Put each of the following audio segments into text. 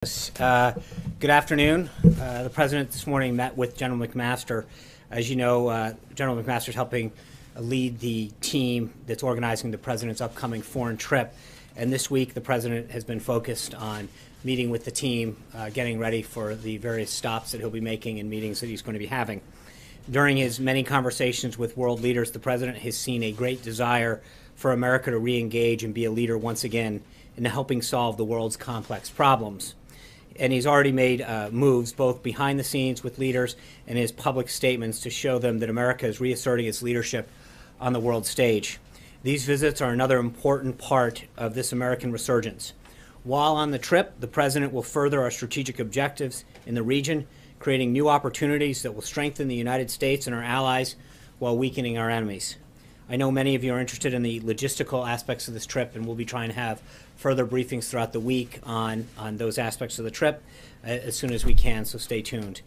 Good afternoon. The President this morning met with General McMaster. As you know, General McMaster is helping lead the team that's organizing the President's upcoming foreign trip. And this week, the President has been focused on meeting with the team, getting ready for the various stops that he'll be making and meetings that he's going to be having. During his many conversations with world leaders, the President has seen a great desire for America to re-engage and be a leader once again in helping solve the world's complex problems. And he's already made moves both behind the scenes with leaders and his public statements to show them that America is reasserting its leadership on the world stage. These visits are another important part of this American resurgence. While on the trip, the President will further our strategic objectives in the region, creating new opportunities that will strengthen the United States and our allies while weakening our enemies. I know many of you are interested in the logistical aspects of this trip, and we'll be trying to have further briefings throughout the week on those aspects of the trip as soon as we can, so stay tuned.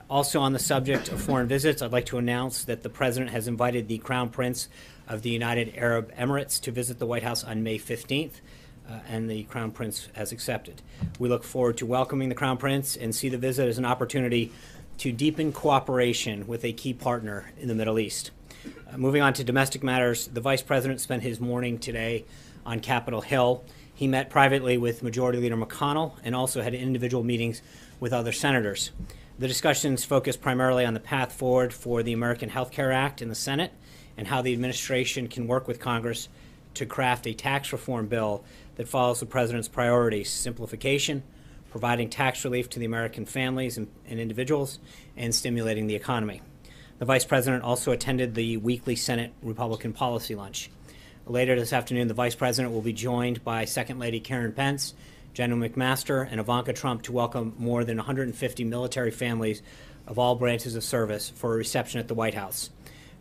Also on the subject of foreign visits, I'd like to announce that the President has invited the Crown Prince of the United Arab Emirates to visit the White House on May 15th, and the Crown Prince has accepted. We look forward to welcoming the Crown Prince and see the visit as an opportunity to deepen cooperation with a key partner in the Middle East. Moving on to domestic matters, the Vice President spent his morning today on Capitol Hill. He met privately with Majority Leader McConnell and also had individual meetings with other senators. The discussions focused primarily on the path forward for the American Health Care Act in the Senate and how the administration can work with Congress to craft a tax reform bill that follows the President's priorities: simplification, providing tax relief to the American families and individuals, and stimulating the economy. The Vice President also attended the weekly Senate Republican Policy Lunch. Later this afternoon, the Vice President will be joined by Second Lady Karen Pence, General McMaster, and Ivanka Trump to welcome more than 150 military families of all branches of service for a reception at the White House.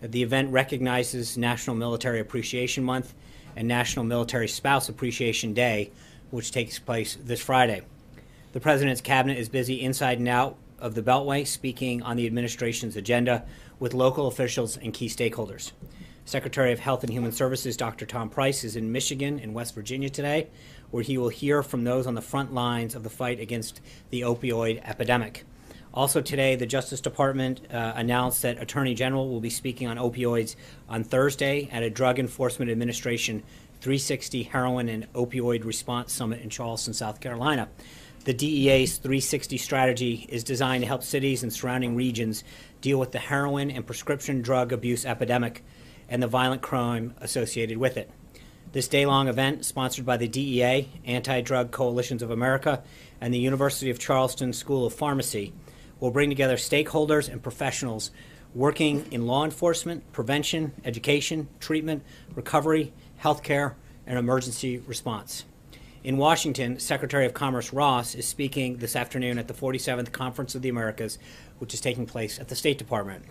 The event recognizes National Military Appreciation Month and National Military Spouse Appreciation Day, which takes place this Friday. The President's cabinet is busy inside and out of the Beltway, speaking on the administration's agenda with local officials and key stakeholders. Secretary of Health and Human Services Dr. Tom Price is in Michigan and West Virginia today, where he will hear from those on the front lines of the fight against the opioid epidemic. Also today, the Justice Department announced that Attorney General will be speaking on opioids on Thursday at a Drug Enforcement Administration 360 Heroin and Opioid Response Summit in Charleston, South Carolina. The DEA's 360 strategy is designed to help cities and surrounding regions deal with the heroin and prescription drug abuse epidemic and the violent crime associated with it. This day-long event, sponsored by the DEA, Anti-Drug Coalitions of America, and the University of Charleston School of Pharmacy, will bring together stakeholders and professionals working in law enforcement, prevention, education, treatment, recovery, healthcare, and emergency response. In Washington, Secretary of Commerce Ross is speaking this afternoon at the 47th Conference of the Americas, which is taking place at the State Department.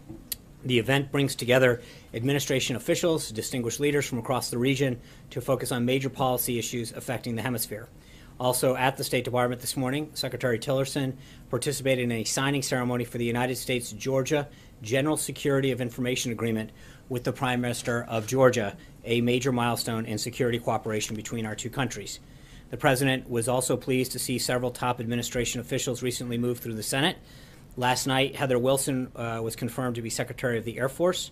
The event brings together administration officials, distinguished leaders from across the region to focus on major policy issues affecting the hemisphere. Also at the State Department this morning, Secretary Tillerson participated in a signing ceremony for the United States-Georgia General Security of Information Agreement with the Prime Minister of Georgia, a major milestone in security cooperation between our two countries. The President was also pleased to see several top administration officials recently move through the Senate. Last night, Heather Wilson was confirmed to be Secretary of the Air Force,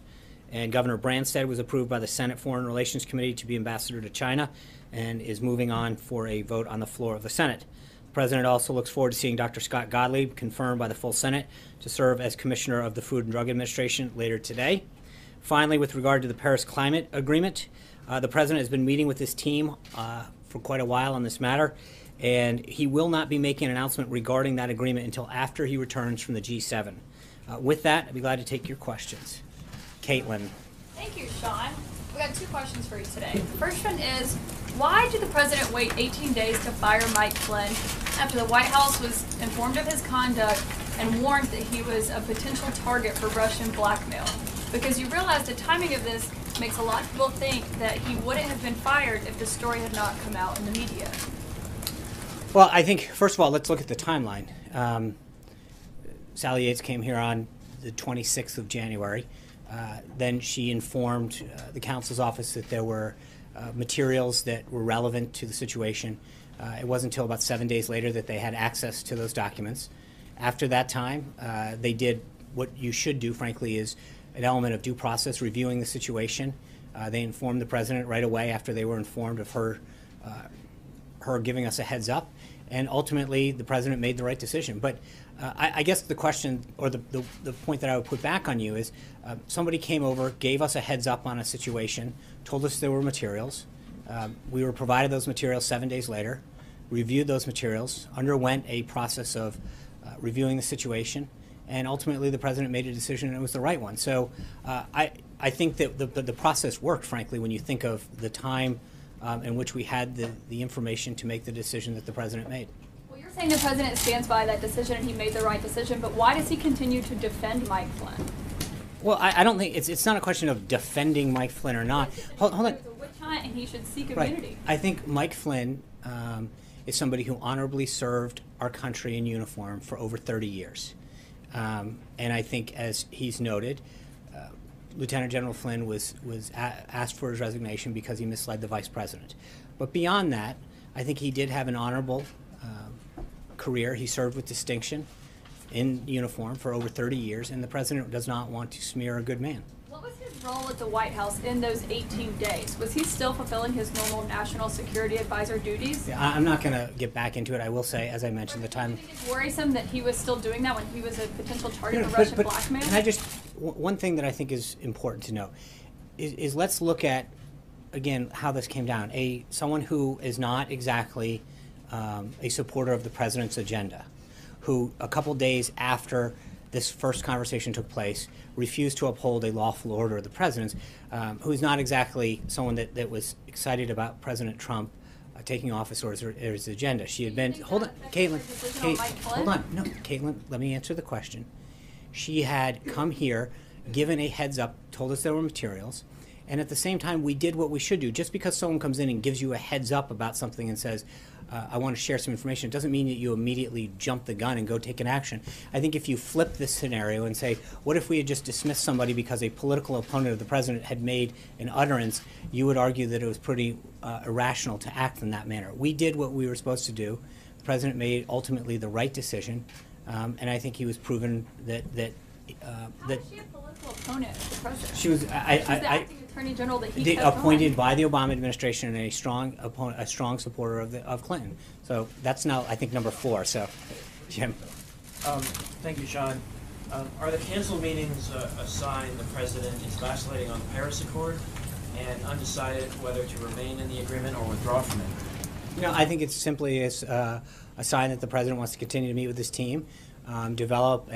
and Governor Branstad was approved by the Senate Foreign Relations Committee to be ambassador to China and is moving on for a vote on the floor of the Senate. The President also looks forward to seeing Dr. Scott Gottlieb confirmed by the full Senate to serve as Commissioner of the Food and Drug Administration later today. Finally, with regard to the Paris Climate Agreement, the President has been meeting with his team for quite a while on this matter, and he will not be making an announcement regarding that agreement until after he returns from the G7. With that, I'd be glad to take your questions. Caitlin. Thank you, Sean. We got two questions for you today. The first one is, why did the President wait 18 days to fire Mike Flynn after the White House was informed of his conduct and warned that he was a potential target for Russian blackmail? Because you realize the timing of this makes a lot of people think that he wouldn't have been fired if the story had not come out in the media. Well, I think, first of all, let's look at the timeline. Sally Yates came here on the 26th of January. Then she informed the counsel's office that there were materials that were relevant to the situation. It wasn't until about 7 days later that they had access to those documents. After that time, they did what you should do, frankly, is an element of due process, reviewing the situation. They informed the president right away after they were informed of her giving us a heads up, and ultimately the president made the right decision. But I guess the question, or the point that I would put back on you is, somebody came over, gave us a heads up on a situation, told us there were materials. We were provided those materials 7 days later, reviewed those materials, underwent a process of reviewing the situation, and ultimately the president made a decision, and it was the right one. So I think that the process worked, frankly, when you think of the time in which we had the information to make the decision that the president made. Well, you're saying the president stands by that decision and he made the right decision, but why does he continue to defend Mike Flynn? Well, I don't think it's not a question of defending Mike Flynn or not. Hold on. It's a witch hunt, and he should seek Right. immunity. I think Mike Flynn is somebody who honorably served our country in uniform for over 30 years. And I think, as he's noted, Lieutenant General Flynn was asked for his resignation because he misled the vice president. But beyond that, I think he did have an honorable career. He served with distinction in uniform for over 30 years, and the president does not want to smear a good man. What was his role at the White House in those 18 days? Was he still fulfilling his normal national security advisor duties? I'm not going to get back into it. I will say, as I mentioned, the time. Do you think it's worrisome that he was still doing that when he was a potential target of But Russian blackmail? can I just, one thing that I think is important to know is let's look at, again, how this came down. Someone who is not exactly a supporter of the president's agenda, who a couple days after this first conversation took place refused to uphold a lawful order of the president's, who's not exactly someone that was excited about President Trump taking office or his agenda. She had been, hold on, Caitlin, hold on, no, Caitlin, let me answer the question. She had come here, given a heads up, told us there were materials, and at the same time we did what we should do. Just because someone comes in and gives you a heads up about something and says, I want to share some information, it doesn't mean that you immediately jump the gun and go take an action. I think if you flip this scenario and say, what if we had just dismissed somebody because a political opponent of the president had made an utterance, you would argue that it was pretty irrational to act in that manner. We did what we were supposed to do. The president made ultimately the right decision, and I think he was proven that How is she a political opponent of the president? she was. She's the acting attorney general that he kept appointed on. by the Obama administration and a strong opponent, a strong supporter of Clinton. So that's now, I think, number 4. So, Jim. Thank you, Sean. Are the canceled meetings a sign the president is vacillating on the Paris Accord and undecided whether to remain in the agreement or withdraw from it? I think it's simply a sign that the president wants to continue to meet with his team, develop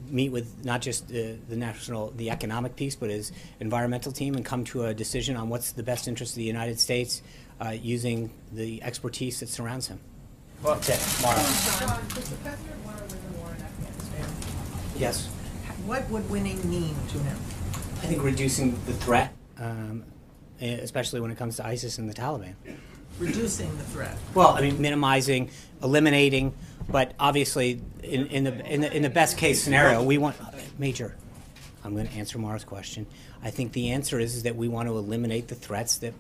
meet with not just the economic piece, but his environmental team, and come to a decision on what's the best interest of the United States using the expertise that surrounds him. Well, That's it. Mara. John, does the president want to win the war in Afghanistan? Yes. What would winning mean to him? I think reducing the threat, especially when it comes to ISIS and the Taliban. Reducing the threat. Well, I mean, minimizing, eliminating, but obviously, in the best case scenario, we want Major. I'm going to answer Mara's question. I think the answer is that we want to eliminate the threats that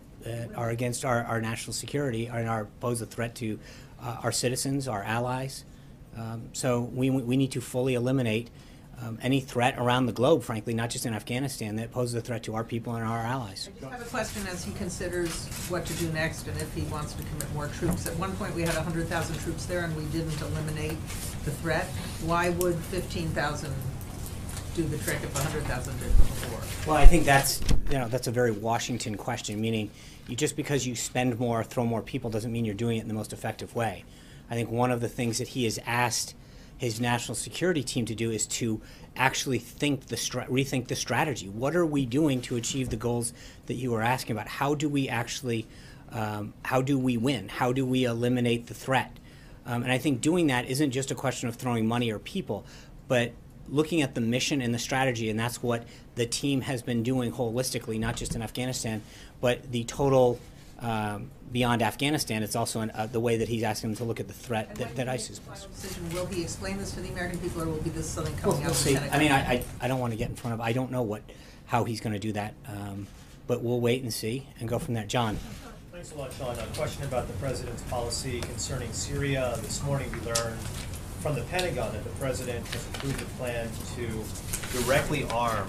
are against our national security and pose a threat to our citizens, our allies. So we need to fully eliminate any threat around the globe, frankly, not just in Afghanistan, that poses a threat to our people and our allies. I just have a question as he considers what to do next and if he wants to commit more troops. At one point, we had 100,000 troops there and we didn't eliminate the threat. Why would 15,000 do the trick if 100,000 did before? Well, I think that's a very Washington question, meaning just because you spend more, throw more people, doesn't mean you're doing it in the most effective way. I think one of the things that he has asked his national security team to do is to actually rethink the strategy. What are we doing to achieve the goals that you were asking about? How do we actually, how do we win? How do we eliminate the threat? And I think doing that isn't just a question of throwing money or people, but looking at the mission and the strategy, and that's what the team has been doing holistically, not just in Afghanistan, but the total beyond Afghanistan. It's also the way that he's asking them to look at the threat that ISIS poses. Will he explain this to the American people, or will be this something coming out We'll of the see. Senate? I mean, I don't want to get in front of. I don't know how he's going to do that, but we'll wait and see and go from there. John. Thanks a lot, Sean. A question about the president's policy concerning Syria. This morning we learned from the Pentagon that the president has approved a plan to directly arm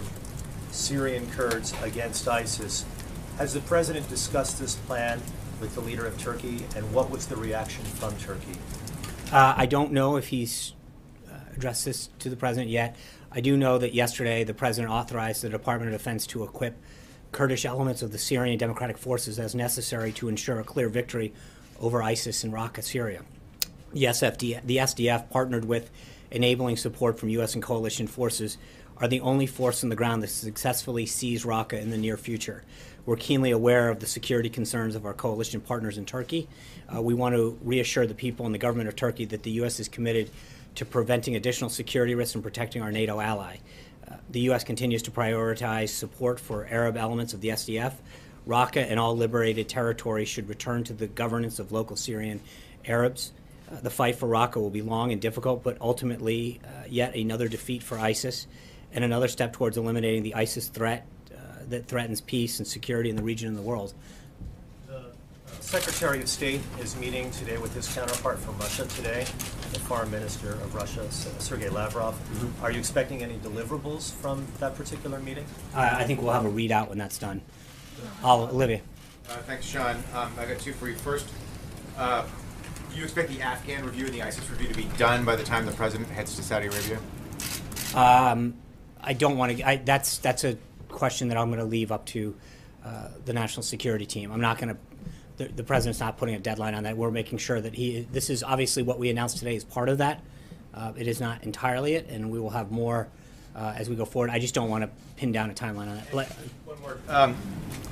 Syrian Kurds against ISIS. Has the president discussed this plan with the leader of Turkey, and what was the reaction from Turkey? I don't know if he's addressed this to the president yet. I do know that yesterday the president authorized the Department of Defense to equip Kurdish elements of the Syrian Democratic Forces as necessary to ensure a clear victory over ISIS in Raqqa, Syria. The SDF, partnered with enabling support from U.S. and coalition forces, are the only force on the ground that successfully seize Raqqa in the near future. We're keenly aware of the security concerns of our coalition partners in Turkey. We want to reassure the people and the government of Turkey that the U.S. is committed to preventing additional security risks and protecting our NATO ally. The U.S. continues to prioritize support for Arab elements of the SDF. Raqqa and all liberated territories should return to the governance of local Syrian Arabs. The fight for Raqqa will be long and difficult, but ultimately yet another defeat for ISIS and another step towards eliminating the ISIS threat that threatens peace and security in the region and the world. The Secretary of State is meeting today with his counterpart from Russia today, the Foreign Minister of Russia, Sergei Lavrov. Mm-hmm. Are you expecting any deliverables from that particular meeting? I think we'll have a readout when that's done. Olivia. Thanks, Sean. I got two for you. First, do you expect the Afghan review and the ISIS review to be done by the time the president heads to Saudi Arabia? I don't want to. That's a question that I'm going to leave up to the national security team. I'm not going to. The president's not putting a deadline on that. We're making sure that this is obviously what we announced today is part of that. It is not entirely it, and we will have more as we go forward. I just don't want to pin down a timeline on that. One more.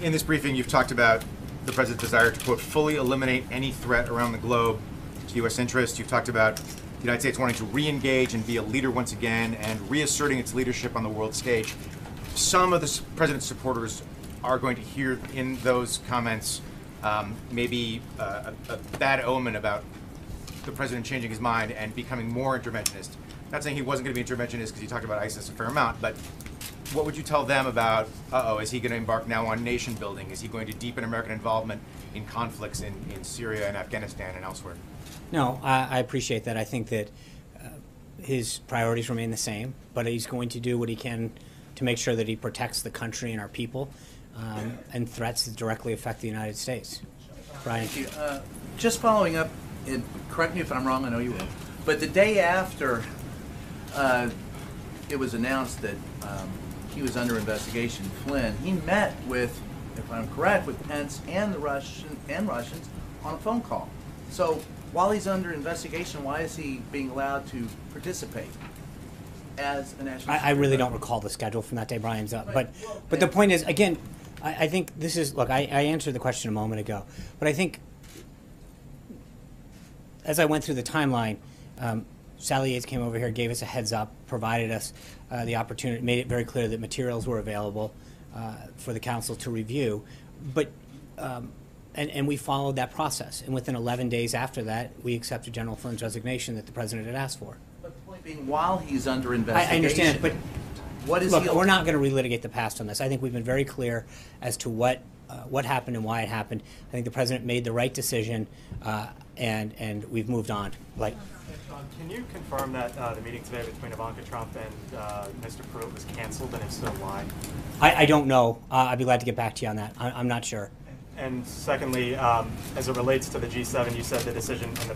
In this briefing, you've talked about the president's desire to, quote, fully eliminate any threat around the globe to U.S. interests. You've talked about the United States wanting to re-engage and be a leader once again and reasserting its leadership on the world stage. Some of the president's supporters are going to hear in those comments maybe a bad omen about the president changing his mind and becoming more interventionist. Not saying he wasn't going to be interventionist because he talked about ISIS a fair amount, but what would you tell them about, is he going to embark now on nation building? Is he going to deepen American involvement in conflicts in Syria and Afghanistan and elsewhere? No, I appreciate that. I think that his priorities remain the same, but he's going to do what he can to make sure that he protects the country and our people and threats that directly affect the United States. Brian. Thank you. Just following up, and correct me if I'm wrong, I know you will, but the day after it was announced that he was under investigation, Flynn, he met with, if I'm correct, with Pence and the Russians on a phone call. So while he's under investigation, why is he being allowed to participate as a national? I really don't recall the schedule from that day, Brian's up. Right. But the point is, again, I think this is, look, I answered the question a moment ago, but I think as I went through the timeline, Sally Yates came over here, gave us a heads up, provided us the opportunity, made it very clear that materials were available for the council to review. But and we followed that process. And within 11 days after that, we accepted General Flynn's resignation that the president had asked for. But the point being, while he's under investigation, I understand, but what is look, we're not going to relitigate the past on this. I think we've been very clear as to what happened and why it happened. I think the president made the right decision, and we've moved on. Like. Can you confirm that the meeting today between Ivanka Trump and Mr. Pruitt was canceled, and if so, why? I don't know. I'd be glad to get back to you on that. I'm not sure. And secondly, as it relates to the G7, you said the decision on the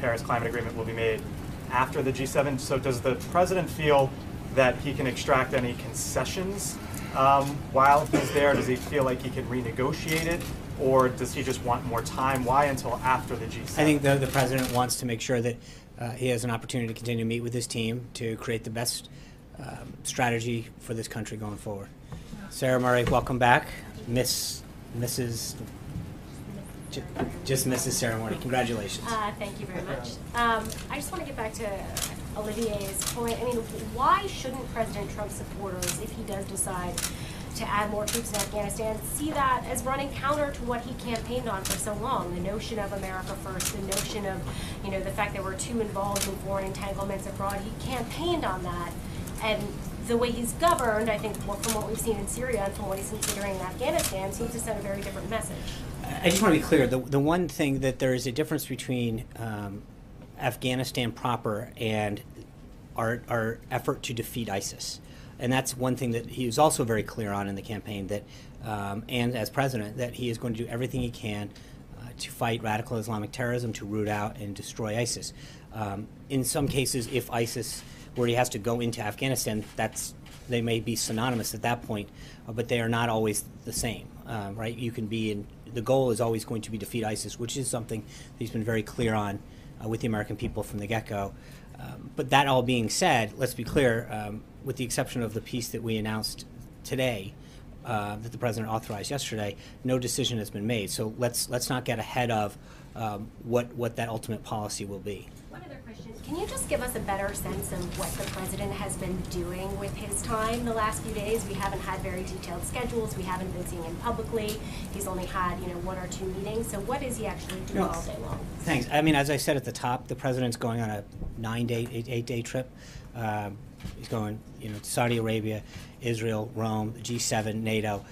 Paris Climate Agreement will be made after the G7. So does the president feel that he can extract any concessions while he's there? Does he feel like he can renegotiate it? Or does he just want more time? Why until after the G7? I think the president wants to make sure that he has an opportunity to continue to meet with his team to create the best strategy for this country going forward. Sarah Murray, welcome back. Mrs. Sarah Murray. Congratulations. Thank you very much. I just want to get back to Olivier's point. I mean, why shouldn't President Trump's supporters, if he does decide to add more troops in Afghanistan, see that as running counter to what he campaigned on for so long? The notion of America first, the notion of, the fact that we're too involved in foreign entanglements abroad. He campaigned on that, and the way he's governed, I think, from what we've seen in Syria and from what he's considering in Afghanistan, seems to send a very different message. I just want to be clear. The one thing that there is a difference between Afghanistan proper and our effort to defeat ISIS. And that's one thing that he was also very clear on in the campaign, that, and as president, that he is going to do everything he can to fight radical Islamic terrorism, to root out and destroy ISIS. In some cases, if ISIS, where he has to go into Afghanistan, they may be synonymous at that point, but they are not always the same, right? You can be in, the goal is always going to be defeat ISIS, which is something that he's been very clear on with the American people from the get-go. But that all being said, let's be clear, with the exception of the piece that we announced today, that the president authorized yesterday, no decision has been made. So let's not get ahead of what that ultimate policy will be. One other question. Can you just give us a better sense of what the president has been doing with his time the last few days? We haven't had very detailed schedules. We haven't been seeing him publicly. He's only had, 1 or 2 meetings. So what is he actually doing all day long? Thanks. I mean, as I said at the top, the president's going on a 8-day trip. He's going, to Saudi Arabia, Israel, Rome, G7, NATO.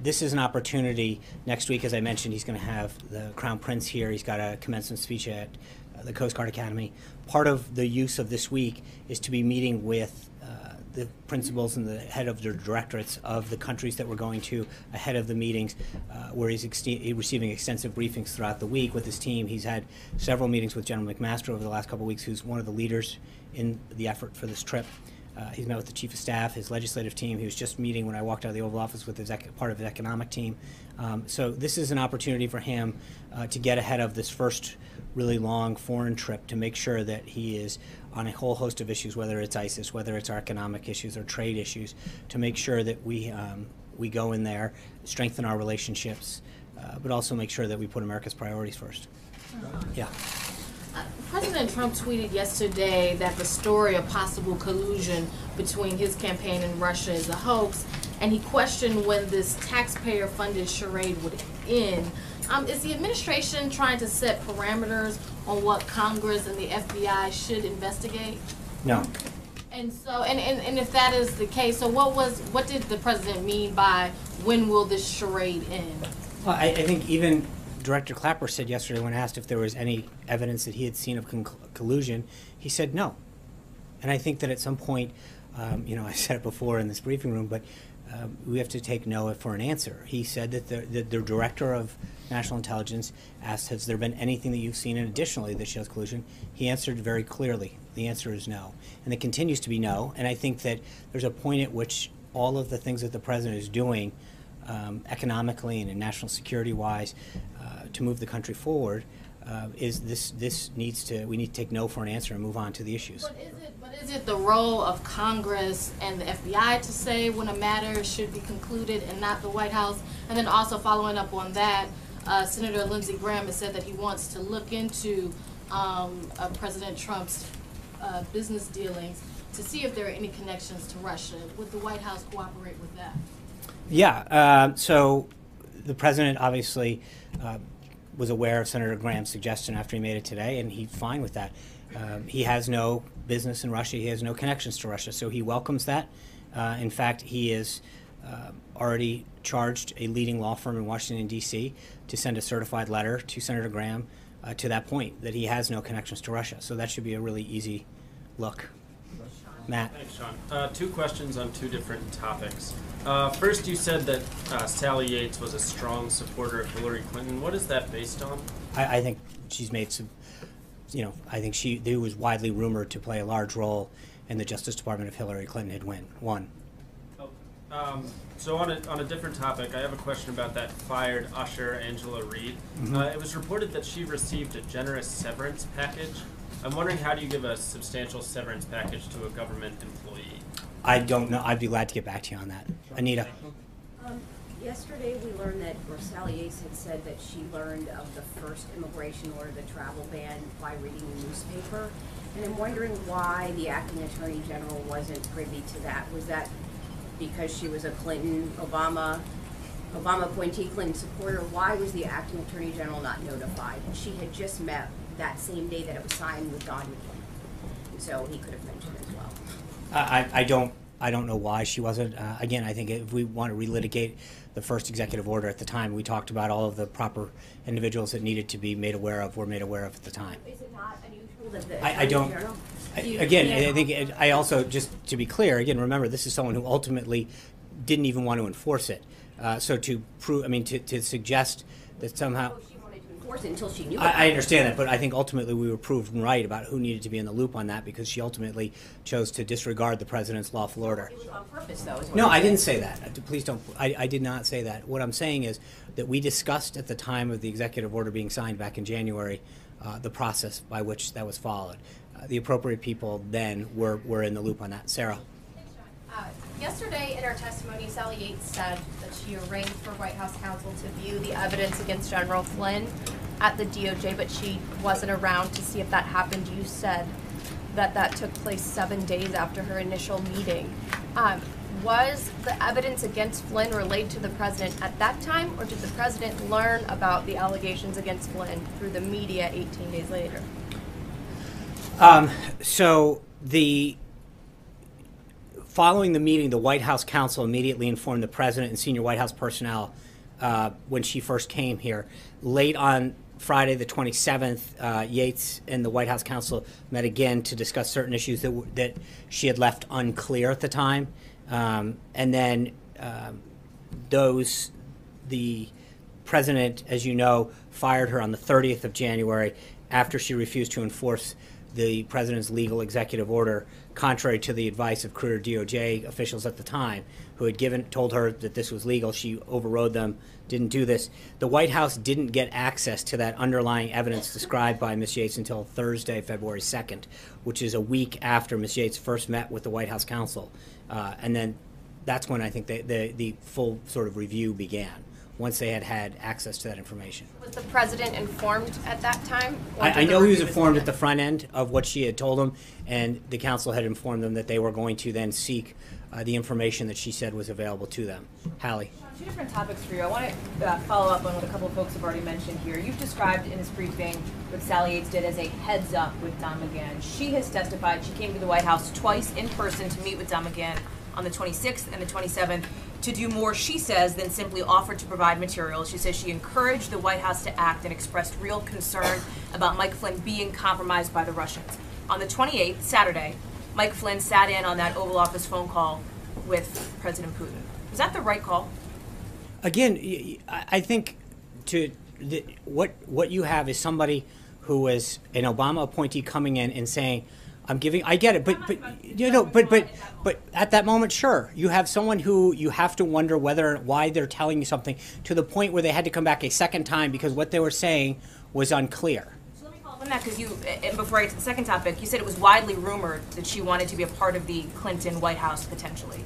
This is an opportunity. Next week, as I mentioned, he's going to have the Crown Prince here. He's got a commencement speech at the Coast Guard Academy. Part of the use of this week is to be meeting with the principals and the head of the directorates of the countries that we're going to ahead of the meetings, where he's receiving extensive briefings throughout the week with his team. He's had several meetings with General McMaster over the last couple of weeks, who's one of the leaders in the effort for this trip. He's met with the Chief of Staff, his legislative team. He was just meeting when I walked out of the Oval Office with his part of his economic team. So this is an opportunity for him to get ahead of this first really long foreign trip, to make sure that he is on a whole host of issues, whether it's ISIS, whether it's our economic issues or trade issues, to make sure that we go in there, strengthen our relationships, but also make sure that we put America's priorities first. Yeah. President Trump tweeted yesterday that the story of possible collusion between his campaign and Russia is a hoax, and he questioned when this taxpayer-funded charade would end. Is the administration trying to set parameters on what Congress and the FBI should investigate? No. And so, and if that is the case, so what did the president mean by when will this charade end? Well, I think even Director Clapper said yesterday, when asked if there was any evidence that he had seen of collusion, he said no. And I think that at some point, I said it before in this briefing room, but we have to take no for an answer. He said that the director of National Intelligence asked, has there been anything that you've seen additionally that shows collusion? He answered very clearly. The answer is no. And it continues to be no. And I think that there's a point at which all of the things that the president is doing economically and in national security-wise to move the country forward, we need to take no for an answer and move on to the issues. But is it the role of Congress and the FBI to say when a matter should be concluded and not the White House? And then also following up on that, Senator Lindsey Graham has said that he wants to look into President Trump's business dealings to see if there are any connections to Russia. Would the White House cooperate with that? Yeah, so the president obviously was aware of Senator Graham's suggestion after he made it today, and he's fine with that. He has no business in Russia. He has no connections to Russia, so he welcomes that. In fact, he has already charged a leading law firm in Washington, D.C. to send a certified letter to Senator Graham to that point, that he has no connections to Russia. So that should be a really easy look. Matt. Thanks, Sean. 2 questions on 2 different topics. First, you said that Sally Yates was a strong supporter of Hillary Clinton. What is that based on? I think she's made some, I think it was widely rumored to play a large role in the Justice Department if Hillary Clinton had won. So on a different topic, I have a question about that fired usher, Angela Reed. Mm-hmm. It was reported that she received a generous severance package. I'm wondering, how do you give a substantial severance package to a government employee? I don't know. I'd be glad to get back to you on that. Anita. Yesterday we learned that Sally Yates had said that she learned of the first immigration order, the travel ban, by reading the newspaper. And I'm wondering why the acting attorney general wasn't privy to that. Was that because she was a Obama appointee, Clinton supporter? Why was the acting attorney general not notified? She had just met that same day that it was signed with Don McCain. So he could have mentioned as well. I don't I don't know why she wasn't. Again, I think if we want to relitigate the first executive order at the time, we talked about all of the proper individuals that needed to be made aware of, were made aware of at the time. Is it not unusual that the I don't. Attorney General- Again, I think I also, just to be clear, again, remember, this is someone who ultimately didn't even want to enforce it. So to prove, I mean, to suggest that somehow. She wanted to enforce it until she knew. I understand that, but I think ultimately we were proven right about who needed to be in the loop on that, because she ultimately chose to disregard the president's lawful order. It was on purpose, though. Is what No, you're I didn't saying. say that. Please don't. I did not say that. What I'm saying is that we discussed at the time of the executive order being signed back in January the process by which that was followed. The appropriate people then were in the loop on that. Sarah. Yesterday in her testimony, Sally Yates said that she arranged for White House counsel to view the evidence against General Flynn at the DOJ, but she wasn't around to see if that happened. You said that that took place 7 days after her initial meeting. Was the evidence against Flynn relayed to the president at that time, or did the president learn about the allegations against Flynn through the media 18 days later? So following the meeting, the White House counsel immediately informed the president and senior White House personnel when she first came here. Late on Friday, the 27th, Yates and the White House counsel met again to discuss certain issues that she had left unclear at the time. And then the president, as you know, fired her on the 30th of January after she refused to enforce the president's legal executive order, contrary to the advice of career DOJ officials at the time, who had told her that this was legal. She overrode them, didn't do this. The White House didn't get access to that underlying evidence described by Ms. Yates until Thursday, February 2nd, which is a week after Ms. Yates first met with the White House counsel. And then that's when I think the full sort of review began, once they had access to that information. Was the president informed at that time? I know he was informed at the front end of what she had told him, and the council had informed them that they were going to then seek the information that she said was available to them. Hallie. Two different topics for you. I want to follow up on what a couple of folks have already mentioned here. You've described in this briefing what Sally Yates did as a heads up with Don McGahn. She has testified she came to the White House twice in person to meet with Don McGahn on the 26th and the 27th to do more, she says, than simply offer to provide materials. She says she encouraged the White House to act and expressed real concern about Mike Flynn being compromised by the Russians. On the 28th, Saturday, Mike Flynn sat in on that Oval Office phone call with President Putin. Was that the right call? Again, I think what you have is somebody who was an Obama appointee coming in and saying, I'm giving, I get it, but at that moment, sure, you have someone who you have to wonder why they're telling you something, to the point where they had to come back a second time because what they were saying was unclear. So let me follow up on that, because and before I get to the second topic, you said it was widely rumored that she wanted to be a part of the Clinton White House potentially.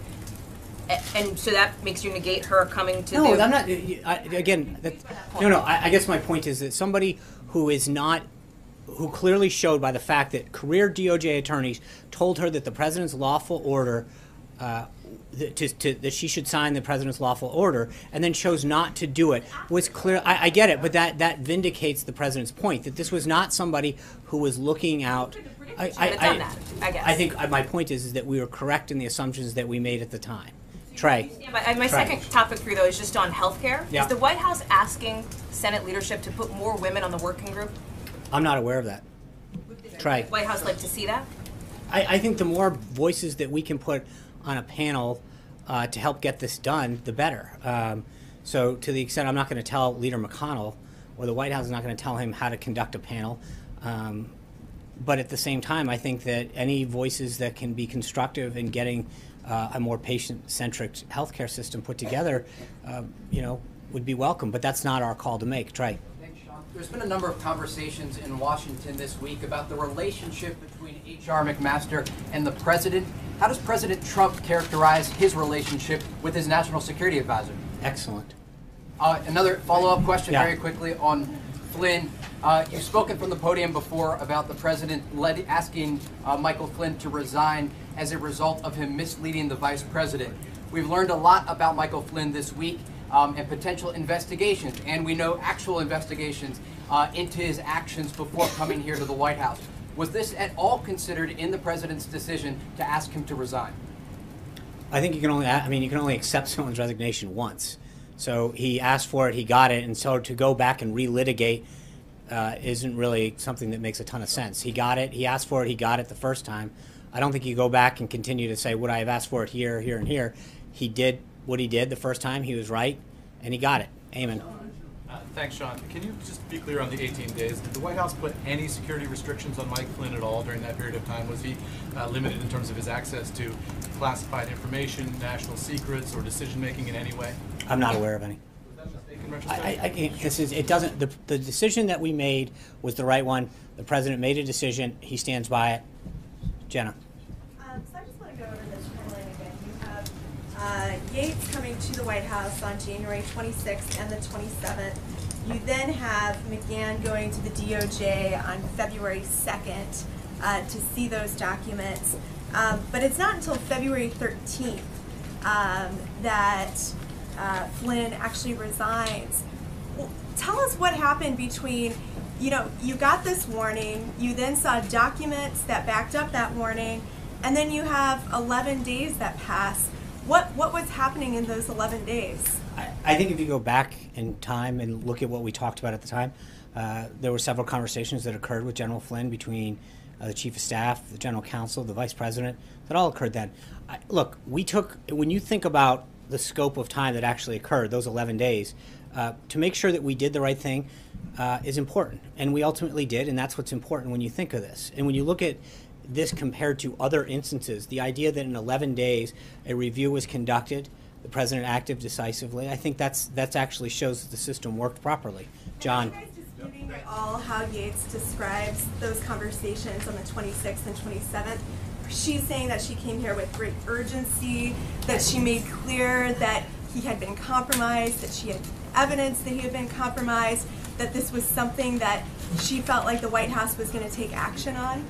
And so that makes you negate her coming to No, I'm not, again, I guess my point is that somebody who is not, who clearly showed by the fact that career DOJ attorneys told her that the president's lawful order, that she should sign the president's lawful order, and then chose not to do it, was clear. I get it, but that vindicates the president's point, that this was not somebody who was looking out. I think my point is that we were correct in the assumptions that we made at the time. Trey. My second topic for you, though, is just on healthcare. Yeah. Is the White House asking Senate leadership to put more women on the working group? I'm not aware of that. Trey. Would the White House like to see that? I think the more voices that we can put on a panel to help get this done, the better. So to the extent I'm not going to tell Leader McConnell, or the White House is not going to tell him how to conduct a panel, but at the same time, I think that any voices that can be constructive in getting a more patient-centric healthcare system put together, would be welcome. But that's not our call to make. Trey. Thanks, Sean. There's been a number of conversations in Washington this week about the relationship between H.R. McMaster and the president. How does President Trump characterize his relationship with his national security advisor? Excellent. Another follow-up question Yeah. very quickly on Flynn. You've spoken from the podium before about the president asking Michael Flynn to resign as a result of him misleading the vice president. We've learned a lot about Michael Flynn this week and potential investigations, and we know actual investigations into his actions before coming here to the White House. Was this at all considered in the president's decision to ask him to resign? I think you can only, I mean, you can only accept someone's resignation once. So he asked for it, he got it, and so to go back and relitigate isn't really something that makes a ton of sense. He got it, he asked for it, he got it the first time. I don't think you go back and continue to say, would I have asked for it here, here, and here? He did what he did the first time, he was right, and he got it. Amen. Thanks, Sean. Can you just be clear on the 18 days? Did the White House put any security restrictions on Mike Flynn at all during that period of time? Was he limited in terms of his access to classified information, national secrets, or decision-making in any way? I'm not aware of any. Was that a mistake in retrospect? I can't, this is, it doesn't, the decision that we made was the right one. The president made a decision, he stands by it. Jenna. So I just want to go over this timeline again. You have Yates coming to the White House on January 26th and the 27th. You then have McGahn going to the DOJ on February 2nd to see those documents. But it's not until February 13th that Flynn actually resigns. Well, tell us what happened between, you know, you got this warning, you then saw documents that backed up that warning, and then you have 11 days that pass. What was happening in those 11 days? I think if you go back in time and look at what we talked about at the time, there were several conversations that occurred with General Flynn between the Chief of Staff, the General Counsel, the Vice President, that all occurred then. Look, we took, when you think about the scope of time that actually occurred, those 11 days, to make sure that we did the right thing is important. And we ultimately did, and that's what's important when you think of this. And when you look at this compared to other instances, the idea that in 11 days a review was conducted, the president acted decisively, I think that's actually shows that the system worked properly. John. Are you guys disputing at all how Yates describes those conversations on the 26th and 27th? She's saying that she came here with great urgency, that she made clear that he had been compromised, that she had evidence that he had been compromised, that this was something that she felt like the White House was going to take action on?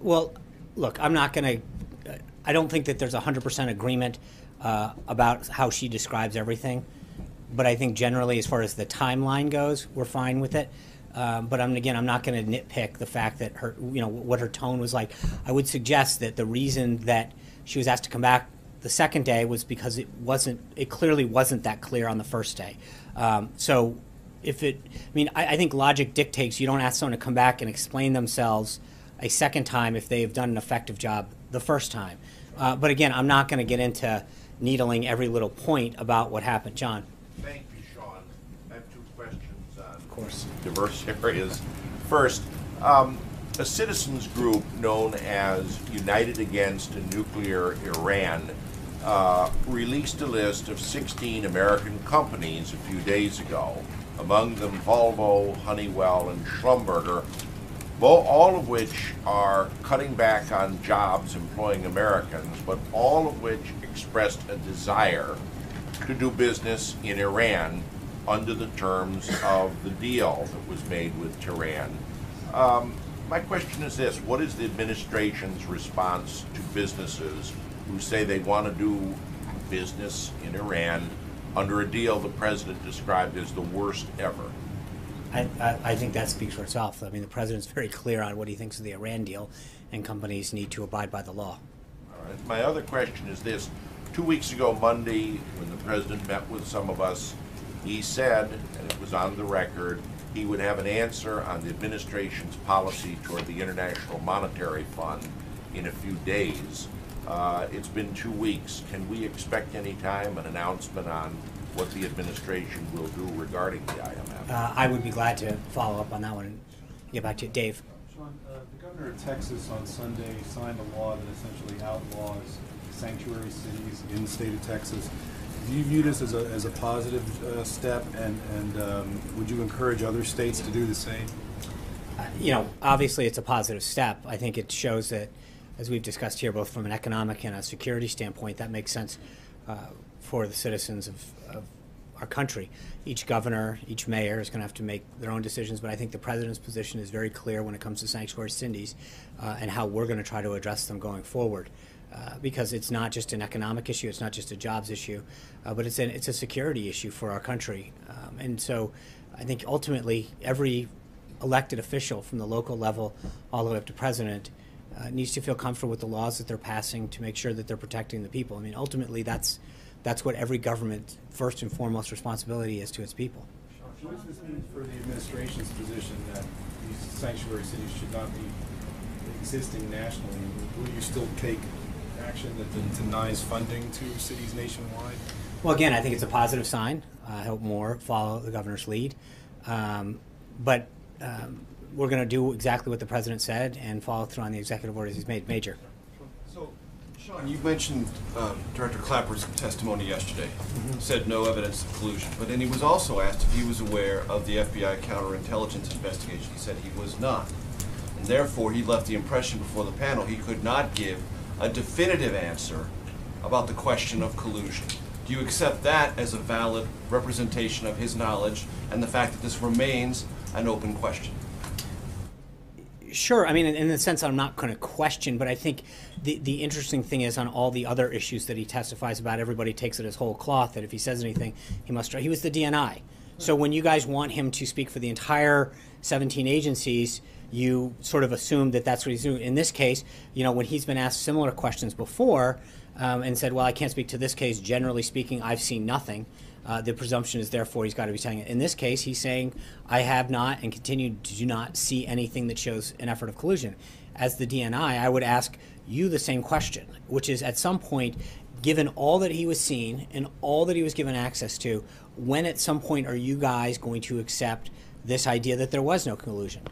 Well, look, I'm not going to, I don't think that there's 100% agreement about how she describes everything. But I think generally, as far as the timeline goes, we're fine with it. But I'm not going to nitpick the fact that her, you know, what her tone was like. I would suggest that the reason that she was asked to come back the second day was because it clearly wasn't that clear on the first day. So if it, I think logic dictates you don't ask someone to come back and explain themselves a second time if they have done an effective job the first time. But again, I'm not going to get into needling every little point about what happened. John. Thank you, Sean. I have two questions on of course. Diverse areas. First, a citizens group known as United Against a Nuclear Iran released a list of 16 American companies a few days ago, among them Volvo, Honeywell, and Schlumberger, all of which are cutting back on jobs employing Americans, but all of which expressed a desire to do business in Iran under the terms of the deal that was made with Tehran. My question is this: what is the administration's response to businesses who say they want to do business in Iran under a deal the president described as the worst ever? I think that speaks for itself. I mean, the president's very clear on what he thinks of the Iran deal, and companies need to abide by the law. All right. My other question is this. 2 weeks ago, Monday, when the president met with some of us, he said, and it was on the record, he would have an answer on the administration's policy toward the International Monetary Fund in a few days. It's been 2 weeks. Can we expect any time an announcement on what the administration will do regarding the IMF? I would be glad to follow up on that one and get back to you. Dave. Sean, the governor of Texas on Sunday signed a law that essentially outlaws sanctuary cities in the state of Texas. Do you view this as a positive step, and would you encourage other states to do the same? You know, obviously it's a positive step. I think it shows that, as we've discussed here, both from an economic and a security standpoint, that makes sense for the citizens of our country. Each governor, each mayor is going to have to make their own decisions, but I think the president's position is very clear when it comes to sanctuary cities and how we're going to try to address them going forward. Because it's not just an economic issue, it's not just a jobs issue, but it's a security issue for our country. And so I think ultimately every elected official from the local level all the way up to president needs to feel comfortable with the laws that they're passing to make sure that they're protecting the people. I mean, ultimately, that's what every government first and foremost responsibility is to its people. What does this mean for the administration's position that these sanctuary cities should not be existing nationally? Will you still take action that denies funding to cities nationwide? Well, again, I think it's a positive sign. I hope more follow the governor's lead. But we're going to do exactly what the president said and follow through on the executive orders he's made. Major. So, Sean, you mentioned Director Clapper's testimony yesterday. Said no evidence of collusion. But then he was also asked if he was aware of the FBI counterintelligence investigation. He said he was not. And therefore, he left the impression before the panel he could not give a definitive answer about the question of collusion. Do you accept that as a valid representation of his knowledge and the fact that this remains an open question? Sure. I mean, in the sense I'm not going to question, but I think the interesting thing is on all the other issues that he testifies about, everybody takes it as whole cloth, that if he says anything, he must. He was the DNI. So when you guys want him to speak for the entire 17 agencies, you sort of assume that that's what he's doing. In this case, you know, when he's been asked similar questions before and said, well, I can't speak to this case, generally speaking, I've seen nothing. The presumption is therefore he's got to be saying it. In this case, he's saying, I have not and continue to do not see anything that shows an effort of collusion. As the DNI, I would ask you the same question, which is at some point, given all that he was seeing and all that he was given access to, when at some point are you guys going to accept this idea that there was no collusion?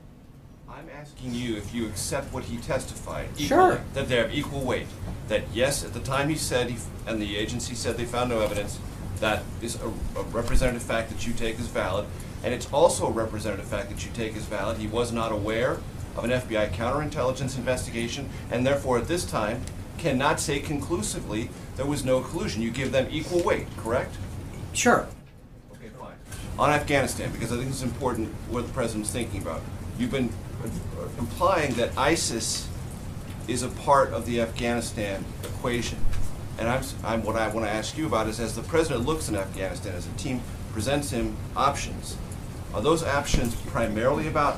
I'm asking you if you accept what he testified. Sure. Equally, that they have equal weight. That yes, at the time he said, and the agency said they found no evidence, that is a representative fact that you take as valid, and it's also a representative fact that you take as valid. He was not aware of an FBI counterintelligence investigation, and therefore at this time cannot say conclusively there was no collusion. You give them equal weight, correct? Sure. Okay, fine. On Afghanistan, because I think it's important what the president's thinking about. You've been implying that ISIS is a part of the Afghanistan equation. And what I want to ask you about is, as the president looks in Afghanistan, as a team presents him options, are those options primarily about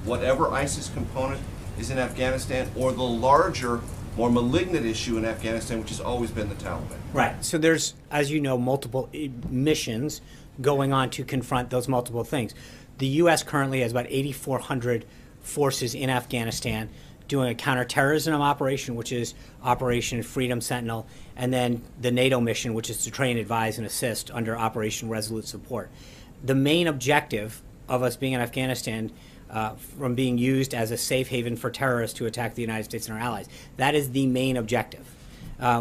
whatever ISIS component is in Afghanistan, or the larger, more malignant issue in Afghanistan, which has always been the Taliban? Right. So there's, as you know, multiple missions going on to confront those multiple things. The U.S. currently has about 8,400 forces in Afghanistan doing a counterterrorism operation, which is Operation Freedom Sentinel, and then the NATO mission, which is to train, advise, and assist under Operation Resolute Support. The main objective of us being in Afghanistan from being used as a safe haven for terrorists to attack the United States and our allies, that is the main objective.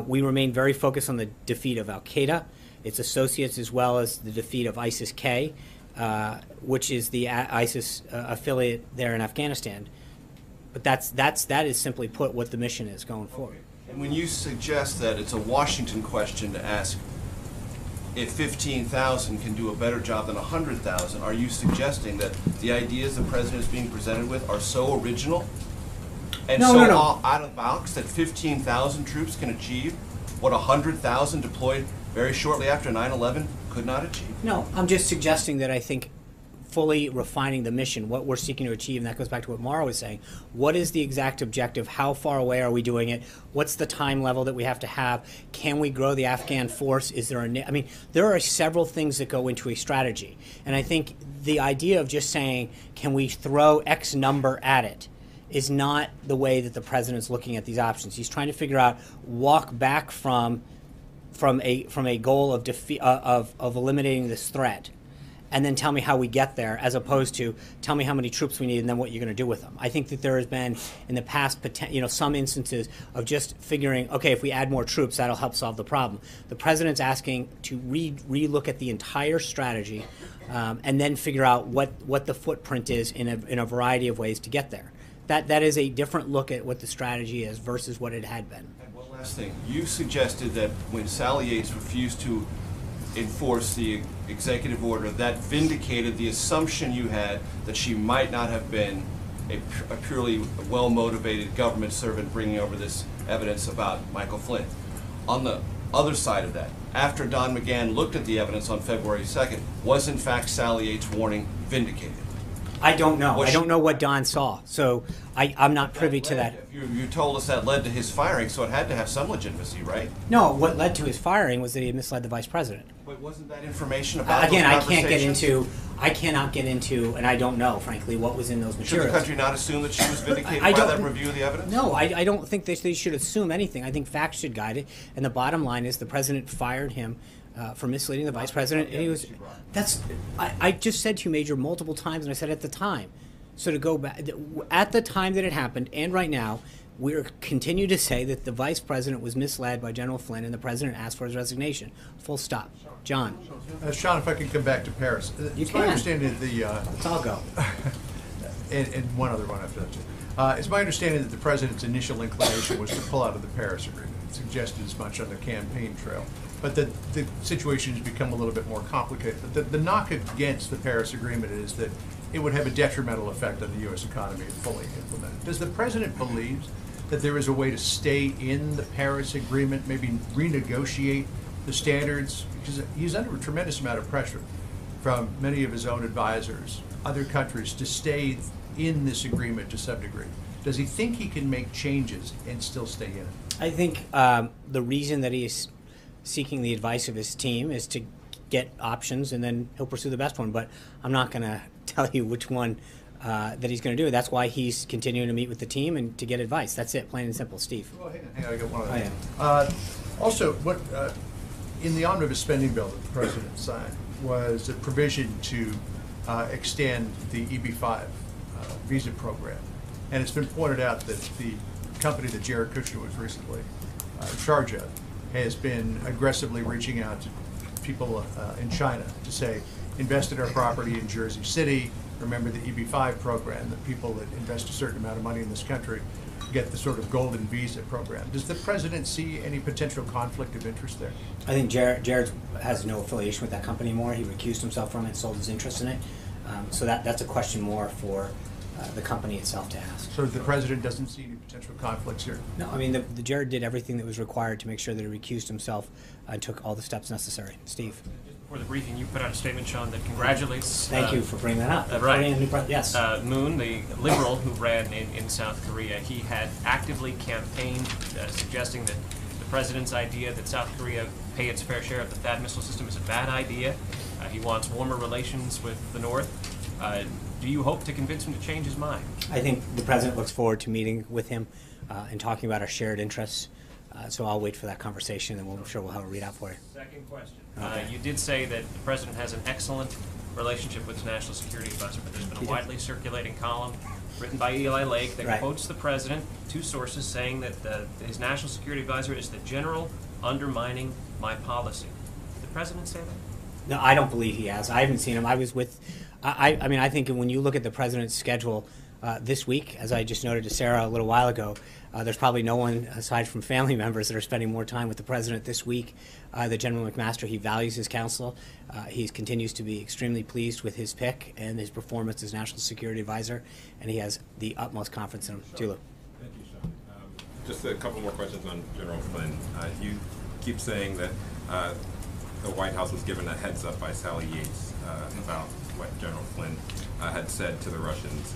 We remain very focused on the defeat of Al-Qaeda, its associates, as well as the defeat of ISIS-K, which is the ISIS affiliate there in Afghanistan. But that is simply put what the mission is going forward. And when you suggest that it's a Washington question to ask if 15,000 can do a better job than 100,000, are you suggesting that the ideas the president is being presented with are so original and out of the box that 15,000 troops can achieve what 100,000 deployed very shortly after 9/11 could not achieve? No, I'm just suggesting that I think fully refining the mission, what we're seeking to achieve, and that goes back to what Mara was saying. What is the exact objective? How far away are we doing it? What's the time level that we have to have? Can we grow the Afghan force? Is there I mean, there are several things that go into a strategy. And I think the idea of just saying, can we throw X number at it, is not the way that the president's looking at these options. He's trying to figure out, walk back from a goal of defeat, of eliminating this threat, and then tell me how we get there, as opposed to tell me how many troops we need and then what you're going to do with them. I think that there has been in the past, some instances of just figuring, okay, if we add more troops, that'll help solve the problem. The president's asking to re-look at the entire strategy and then figure out what the footprint is in a variety of ways to get there. That is a different look at what the strategy is versus what it had been. And one last thing. You suggested that when Sally Yates refused to enforce the executive order, that vindicated the assumption you had that she might not have been a purely well-motivated government servant bringing over this evidence about Michael Flynn. On the other side of that, after Don McGahn looked at the evidence on February 2nd, was in fact Sally Yates' warning vindicated? I don't know. Was I don't she- know what Don saw, so I'm not privy to that. You told us that led to his firing, so it had to have some legitimacy, right? No, what led to his firing was that he misled the vice president. But wasn't that information about Again, those I cannot get into, and I don't know, frankly, what was in those Should materials. the country not assume that she was vindicated I by don't- that review of the evidence? No, I don't think they should assume anything. I think facts should guide it. And the bottom line is the president fired him for misleading the vice president. And he was, I just said to you, Major, multiple times, and I said at the time. So to go back, at the time that it happened, and right now, we continue to say that the vice president was misled by General Flynn, and the president asked for his resignation. Full stop. John. Sean, if I can come back to Paris. You It's my can. understanding that the... Let's all go. and one other one after that, too. It's my understanding that the president's initial inclination was to pull out of the Paris Agreement. It suggested as much on the campaign trail. But the situation has become a little bit more complicated. But the knock against the Paris Agreement is that it would have a detrimental effect on the U.S. economy if fully implemented. Does the president believe that there is a way to stay in the Paris Agreement, maybe renegotiate the standards? Because he's under a tremendous amount of pressure from many of his own advisors, other countries, to stay in this agreement to some degree. Does he think he can make changes and still stay in it? I think the reason that he is seeking the advice of his team is to get options, and then he'll pursue the best one. But I'm not going to tell you which one that he's going to do. That's why he's continuing to meet with the team and to get advice. That's it, plain and simple. Steve. Well, hang on, I got one other Oh, thing. yeah. Also, what in the omnibus spending bill that the president signed was a provision to extend the EB-5 visa program. And it's been pointed out that the company that Jared Kushner was recently in charge of has been aggressively reaching out to people in China to say, invest in our property in Jersey City. Remember the EB-5 program, that people that invest a certain amount of money in this country get the sort of golden visa program. Does the president see any potential conflict of interest there? I think Jared has no affiliation with that company anymore. He recused himself from it, sold his interest in it. So that's a question more for the company itself to ask. So the president doesn't see any potential conflicts here? No, I mean, the Jared did everything that was required to make sure that he recused himself and took all the steps necessary. Steve. Before the briefing, you put out a statement, Sean, that congratulates... Thank you for bringing that up. Yes. Moon, the liberal who ran in South Korea, he had actively campaigned suggesting that the president's idea that South Korea pay its fair share of the THAAD missile system is a bad idea. He wants warmer relations with the North. Do you hope to convince him to change his mind? I think the president looks forward to meeting with him and talking about our shared interests. So I'll wait for that conversation, and I'm sure we'll have a readout for you. Second question. Okay. You did say that the president has an excellent relationship with his national security advisor, but there's been a widely circulating column written by Eli Lake that quotes the president, two sources, saying that his national security advisor is the general undermining my policy. Did the president say that? No, I don't believe he has. I haven't seen him. I was with, I mean, I think when you look at the president's schedule this week, as I just noted to Sarah a little while ago, there's probably no one aside from family members that are spending more time with the president this week. The General McMaster, he values his counsel. He continues to be extremely pleased with his pick and his performance as National Security Advisor, and he has the utmost confidence in him. Tulu. Thank you, Sean. Just a couple more questions on General Flynn. You keep saying that the White House was given a heads up by Sally Yates about what General Flynn had said to the Russians.